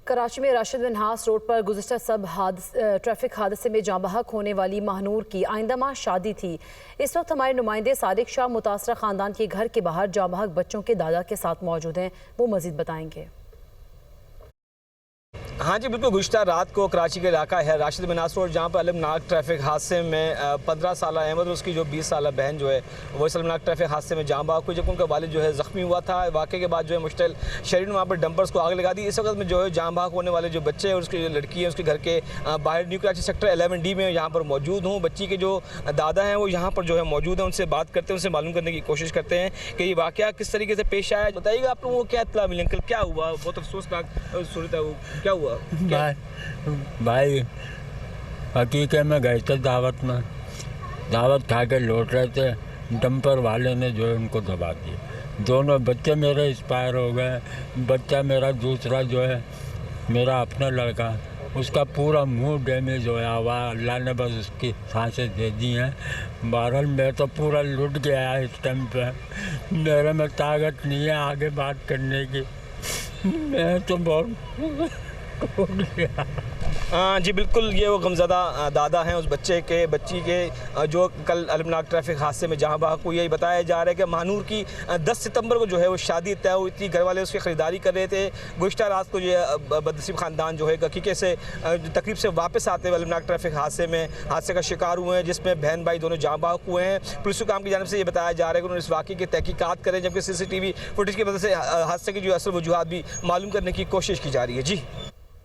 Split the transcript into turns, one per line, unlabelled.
कराची में राशिद मिन्हास रोड पर गुज़िश्ता ट्रैफिक हादसे में जाँ बहक होने वाली महानूर की आइंदा माह शादी थी। इस वक्त हमारे नुमाइंदे सादिक शाह मुतासरा ख़ानदान के घर के बाहर जाँ बहक बच्चों के दादा के साथ मौजूद हैं। वो मज़ीद बताएंगे।
हाँ जी बिल्कुल, गुज़िश्ता रात को कराची का इलाका है राशिद मिन्हास रोड, जहाँ पर अलमनाक ट्रैफिक हादसे में 15 साल अहमद और उसकी जो 20 साल बहन जो है वो इस अलमनाक ट्रैफिक हादसे में जाँ बहक हुई, जबकि उनका वालिद जो है ज़ख्मी हुआ था। वाक़े के बाद जो है मुश्तिल शरीर ने वहाँ पर डंपर्स को आग लगा दी। इस वक्त में जो है जाँ बहक होने वाले जो बच्चे हैं और उसकी लड़की है उसके घर के बाहर न्यू कराची सेक्टर 11D में यहाँ पर मौजूद हूँ। बच्ची के जो दादा हैं वो यहाँ पर जो है मौजूद हैं, उनसे बात करते हैं, उनसे मालूम करने की कोशिश करते हैं कि ये वाक़या किस तरीके से पेश आया। बताइएगा आप लोगों को क्या इत्तला मिली, अंकल क्या हुआ? बहुत अफसोसनाक सूरत है, वो क्या हुआ?
भाई हकीकत में गए थे दावत में, दावत खा के लौट रहे थे, डंपर वाले ने जो है उनको दबा दिया। दोनों बच्चे मेरे एक्सपायर हो गए। बच्चा मेरा दूसरा जो है मेरा अपना लड़का, उसका पूरा मुंह डैमेज होया हुआ। अल्लाह ने बस उसकी सांसें दे दी हैं। बहरहाल मैं तो पूरा लुट गया इस टाइम पे, मेरे में ताकत नहीं है आगे बात करने की। मैं तो बहुत
जी बिल्कुल, ये वो गमज़दा दादा हैं उस बच्ची के जो कल अलमनाक ट्रैफिक हादसे में जहाँ बहक हुई। यही बताया जा रहा है कि महानूर की 10 सितंबर को जो है वो शादी तय हुई थी। घर वाले उसकी ख़रीदारी कर रहे थे। गुज़िश्ता रात को ये बदनसीब ख़ानदान जो है हकीकत से तकरीब से वापस आते हुए अलमनाक ट्रैफिक हादसे का शिकार हुए हैं, जिसमें बहन भाई दोनों जहाँ बहक हुए हैं। पुलिस हुकाम की जानिब से ये बताया जा रहा है कि उन्होंने इस वाक़े की तहकीकात करें, जबकि CCTV फुटेज की वजह से हादसे की जो असल वजूहात भी मालूम करने की कोशिश की जा रही है। जी।